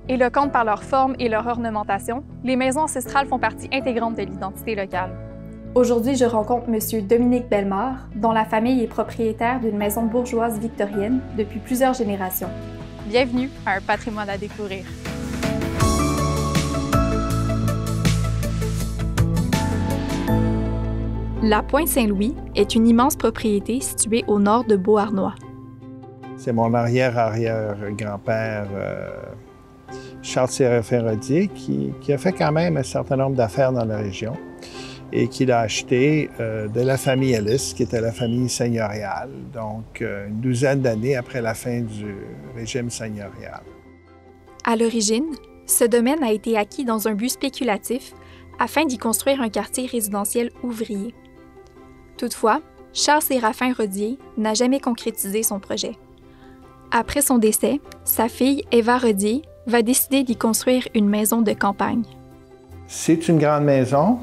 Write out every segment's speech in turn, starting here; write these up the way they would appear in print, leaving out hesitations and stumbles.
Éloquentes par leur forme et leur ornementation, les maisons ancestrales font partie intégrante de l'identité locale. Aujourd'hui, je rencontre M. Dominique Bellemare, dont la famille est propriétaire d'une maison bourgeoise victorienne depuis plusieurs générations. Bienvenue à un patrimoine à découvrir. La Pointe-Saint-Louis est une immense propriété située au nord de Beauharnois. C'est mon arrière-arrière-grand-père Charles Séraphin-Rodier qui a fait quand même un certain nombre d'affaires dans la région et qui l'a acheté de la famille Ellis, qui était la famille seigneuriale, donc une douzaine d'années après la fin du régime seigneurial. À l'origine, ce domaine a été acquis dans un but spéculatif afin d'y construire un quartier résidentiel ouvrier. Toutefois, Charles Séraphin-Rodier n'a jamais concrétisé son projet. Après son décès, sa fille, Eva Rodier, va décider d'y construire une maison de campagne. C'est une grande maison,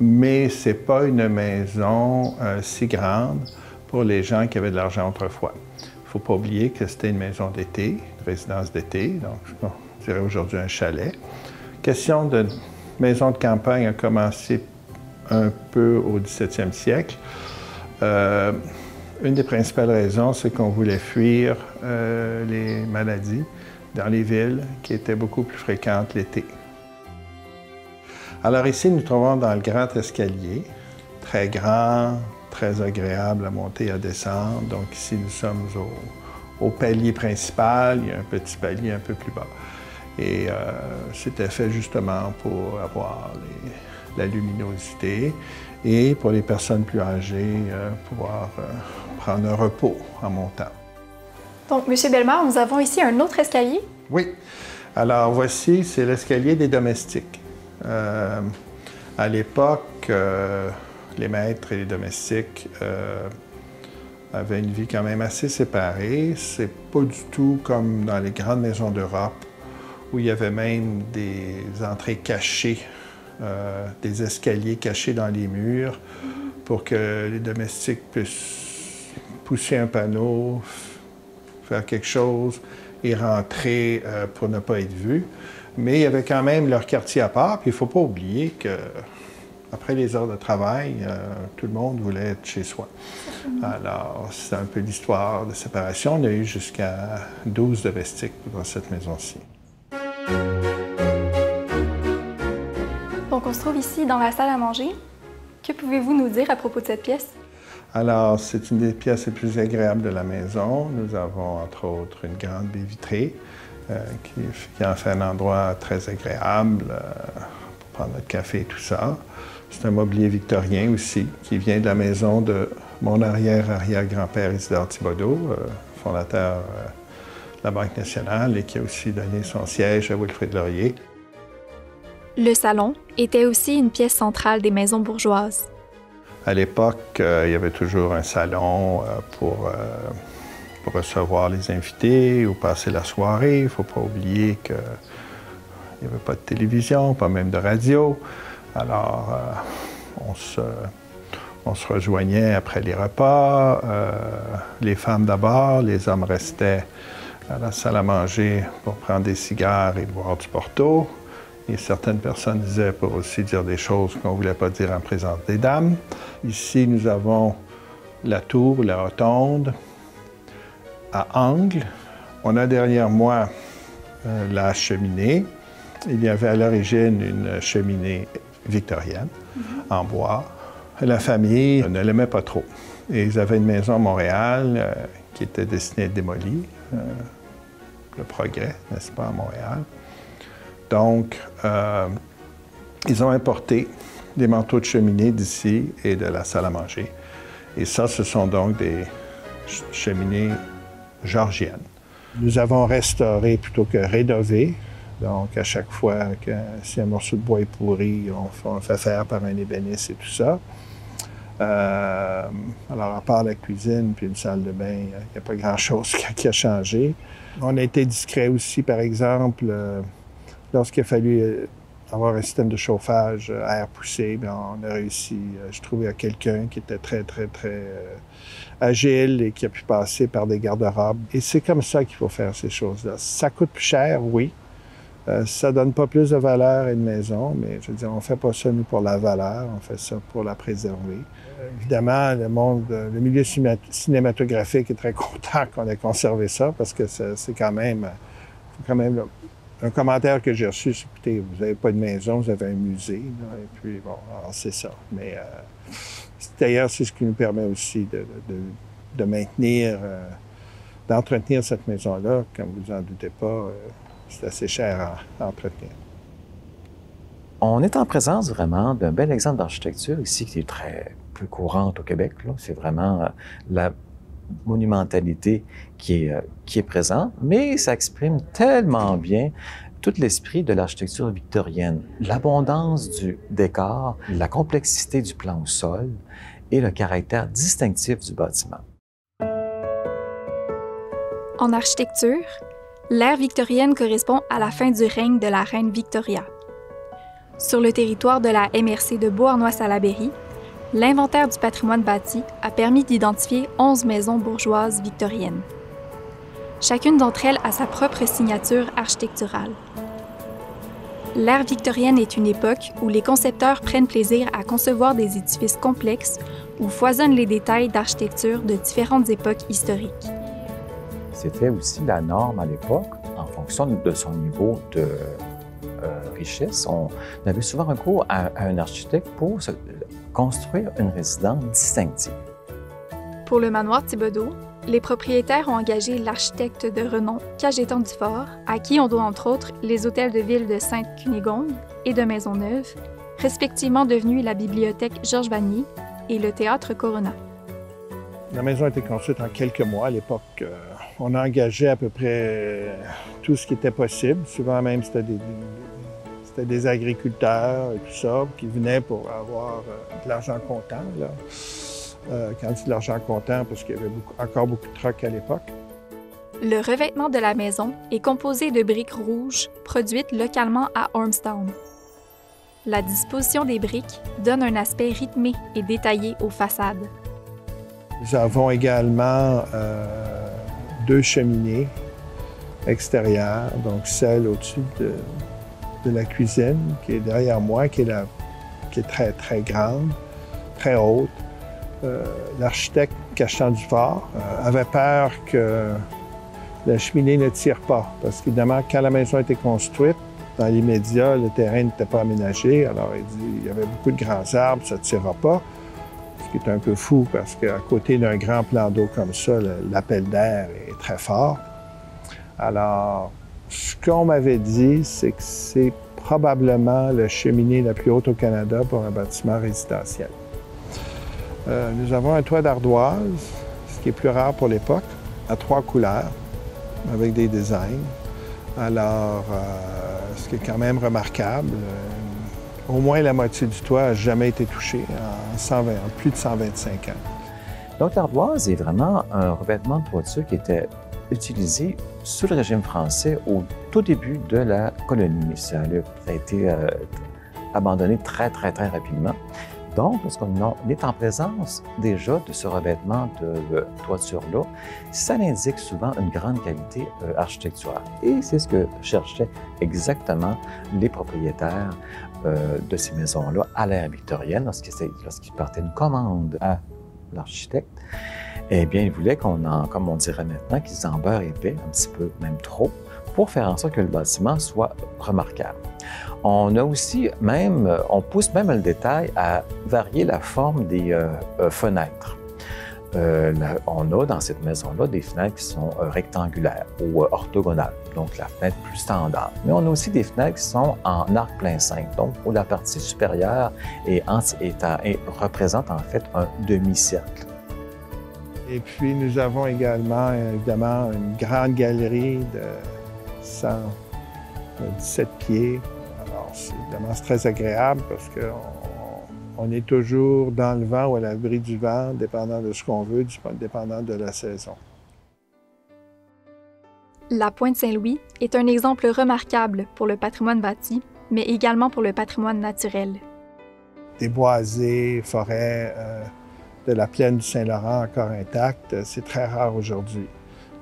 mais ce n'est pas une maison si grande pour les gens qui avaient de l'argent autrefois. Il ne faut pas oublier que c'était une maison d'été, une résidence d'été, donc on dirait aujourd'hui un chalet. Question de maison de campagne a commencé un peu au 17e siècle. Une des principales raisons, c'est qu'on voulait fuir les maladies dans les villes qui étaient beaucoup plus fréquentes l'été. Alors ici, nous trouvons dans le grand escalier, très grand, très agréable à monter et à descendre. Donc ici, nous sommes au palier principal, il y a un petit palier un peu plus bas. Et c'était fait justement pour avoir la luminosité et pour les personnes plus âgées, pouvoir prendre un repos en montant. Donc, M. Bellemare, nous avons ici un autre escalier. Oui. Alors, voici, c'est l'escalier des domestiques. À l'époque, les maîtres et les domestiques avaient une vie quand même assez séparée. C'est pas du tout comme dans les grandes maisons d'Europe, où il y avait même des entrées cachées, des escaliers cachés dans les murs pour que les domestiques puissent pousser un panneau, faire quelque chose et rentrer pour ne pas être vus. Mais il y avait quand même leur quartier à part. Puis il ne faut pas oublier qu'après les heures de travail, tout le monde voulait être chez soi. Alors, c'est un peu l'histoire de séparation. On a eu jusqu'à 12 domestiques dans cette maison-ci. Donc, on se trouve ici dans la salle à manger. Que pouvez-vous nous dire à propos de cette pièce? Alors, c'est une des pièces les plus agréables de la maison. Nous avons, entre autres, une grande baie vitrée qui en fait un endroit très agréable pour prendre notre café et tout ça. C'est un mobilier victorien aussi, qui vient de la maison de mon arrière-arrière-grand-père Isidore Thibodeau, fondateur de la Banque nationale et qui a aussi donné son siège à Wilfrid Laurier. Le salon était aussi une pièce centrale des maisons bourgeoises. À l'époque, il y avait toujours un salon pour recevoir les invités ou passer la soirée. Il ne faut pas oublier qu'il n'y avait pas de télévision, pas même de radio. Alors, on se rejoignait après les repas. Les femmes d'abord, les hommes restaient à la salle à manger pour prendre des cigares et boire du porto. Et certaines personnes disaient pour aussi dire des choses qu'on ne voulait pas dire en présence des dames. Ici, nous avons la tour, la rotonde, à angle. On a derrière moi la cheminée. Il y avait à l'origine une cheminée victorienne en bois. La famille ne l'aimait pas trop. Et ils avaient une maison à Montréal qui était destinée à être démolie. Le Progrès, n'est-ce pas, à Montréal. Donc, ils ont importé des manteaux de cheminée d'ici et de la salle à manger. Et ça, ce sont donc des cheminées georgiennes. Nous avons restauré plutôt que rénové. Donc, à chaque fois que si un morceau de bois est pourri, on fait faire par un ébéniste et tout ça. Alors, à part la cuisine puis une salle de bain, il n'y a pas grand-chose qui a changé. On a été discret aussi, par exemple, lorsqu'il a fallu avoir un système de chauffage à air poussé, bien, on a réussi, je trouvais, à quelqu'un qui était très agile et qui a pu passer par des garde-robes. Et c'est comme ça qu'il faut faire ces choses-là. Ça coûte plus cher, oui, Ça ne donne pas plus de valeur à une maison, mais je veux dire, on ne fait pas ça, nous, pour la valeur, on fait ça pour la préserver. Évidemment, le milieu cinématographique est très content qu'on ait conservé ça, parce que c'est quand même un commentaire que j'ai reçu, c'est, écoutez, vous n'avez pas de maison, vous avez un musée, là, et puis, bon, alors c'est ça. Mais d'ailleurs, c'est ce qui nous permet aussi de maintenir, d'entretenir cette maison-là, comme vous en doutez pas. C'est assez cher à entretenir. On est en présence vraiment d'un bel exemple d'architecture ici qui est très peu courante au Québec. C'est vraiment la monumentalité qui est présente, mais ça exprime tellement bien tout l'esprit de l'architecture victorienne, l'abondance du décor, la complexité du plan au sol et le caractère distinctif du bâtiment. En architecture, l'ère victorienne correspond à la fin du règne de la reine Victoria. Sur le territoire de la MRC de Beauharnois-Salaberry, l'inventaire du patrimoine bâti a permis d'identifier 11 maisons bourgeoises victoriennes. Chacune d'entre elles a sa propre signature architecturale. L'ère victorienne est une époque où les concepteurs prennent plaisir à concevoir des édifices complexes où foisonnent les détails d'architecture de différentes époques historiques. C'était aussi la norme à l'époque, en fonction de son niveau de richesse. On avait souvent recours à un architecte pour construire une résidence distinctive. Pour le manoir Thibodaux, les propriétaires ont engagé l'architecte de renom Cajetan Dufort, à qui on doit entre autres les hôtels de ville de Sainte-Cunégonde et de Maisonneuve, respectivement devenus la bibliothèque Georges Vanier et le théâtre Corona. La maison a été construite en quelques mois à l'époque. On a engagé à peu près tout ce qui était possible. Souvent même, c'était des agriculteurs et tout ça qui venaient pour avoir de l'argent comptant. Là. Quand je dis de l'argent comptant, parce qu'il y avait encore beaucoup de trocs à l'époque. Le revêtement de la maison est composé de briques rouges produites localement à Ormstown. La disposition des briques donne un aspect rythmé et détaillé aux façades. Nous avons également 2 cheminées extérieures, donc celle au-dessus de la cuisine, qui est derrière moi, qui est très, très grande, très haute. L'architecte Cajetan Dufort avait peur que la cheminée ne tire pas, parce qu'évidemment, quand la maison a été construite, dans l'immédiat, le terrain n'était pas aménagé, alors il dit il y avait beaucoup de grands arbres, ça ne tirera pas. Ce qui est un peu fou parce qu'à côté d'un grand plan d'eau comme ça, l'appel d'air est très fort. Alors, ce qu'on m'avait dit, c'est que c'est probablement la cheminée la plus haute au Canada pour un bâtiment résidentiel. Nous avons un toit d'ardoise, ce qui est plus rare pour l'époque, à 3 couleurs, avec des designs. Alors, ce qui est quand même remarquable. Au moins la moitié du toit n'a jamais été touché en plus de 125 ans. Donc, l'ardoise est vraiment un revêtement de toiture qui était utilisé sous le régime français au tout début de la colonie. Ça a été abandonné très, très, très rapidement. Donc, lorsqu'on est en présence déjà de ce revêtement de toiture-là, ça indique souvent une grande qualité architecturale. Et c'est ce que cherchaient exactement les propriétaires de ces maisons-là à l'ère victorienne, lorsqu'ils partaient une commande à l'architecte. Eh bien, ils voulaient comme on dirait maintenant, qu'ils en beurrent épais, un petit peu, même trop, pour faire en sorte que le bâtiment soit remarquable. On a aussi on pousse même le détail à varier la forme des fenêtres. On a dans cette maison-là des fenêtres qui sont rectangulaires ou orthogonales, donc la fenêtre plus standard. Mais on a aussi des fenêtres qui sont en arc plein cintre, donc où la partie supérieure représente en fait un demi-cercle. Et puis nous avons également, évidemment, une grande galerie de 117 pieds. Alors, évidemment, c'est très agréable parce qu'on est toujours dans le vent ou à l'abri du vent, dépendant de ce qu'on veut, dépendant de la saison. La Pointe-Saint-Louis est un exemple remarquable pour le patrimoine bâti, mais également pour le patrimoine naturel. Des boisés, forêts de la plaine du Saint-Laurent encore intactes, c'est très rare aujourd'hui.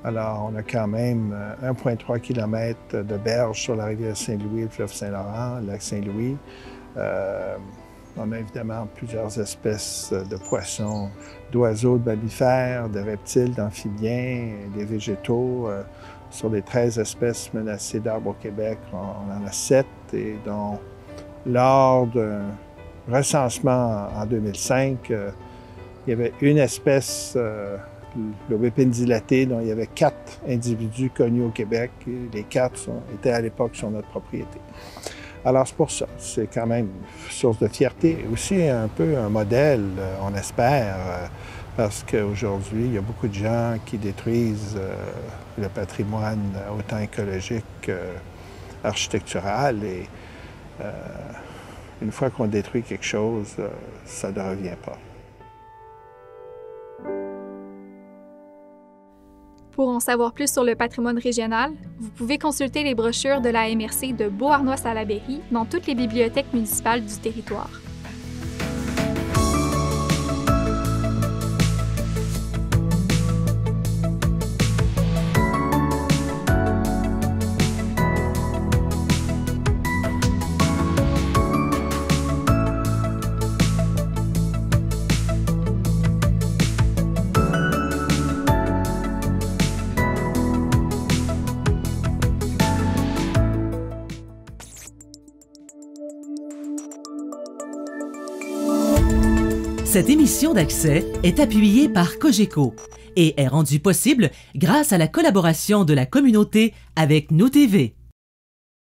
Alors, on a quand même 1,3 km de berges sur la rivière Saint-Louis, le fleuve Saint-Laurent, le lac Saint-Louis. On a évidemment plusieurs espèces de poissons, d'oiseaux, de mammifères, de reptiles, d'amphibiens, des végétaux. Sur les 13 espèces menacées d'arbres au Québec, on en a 7, et dont lors d'un recensement en 2005, il y avait une espèce, l'Aubépine dilatée, dont il y avait 4 individus connus au Québec. Les 4 étaient à l'époque sur notre propriété. Alors c'est pour ça, c'est quand même une source de fierté. Aussi un peu un modèle, on espère, parce qu'aujourd'hui, il y a beaucoup de gens qui détruisent le patrimoine autant écologique qu'architectural. Et une fois qu'on détruit quelque chose, ça ne revient pas. Pour en savoir plus sur le patrimoine régional, vous pouvez consulter les brochures de la MRC de Beauharnois-Salaberry dans toutes les bibliothèques municipales du territoire. Cette émission d'Accès est appuyée par Cogeco et est rendue possible grâce à la collaboration de la communauté avec Nous TV.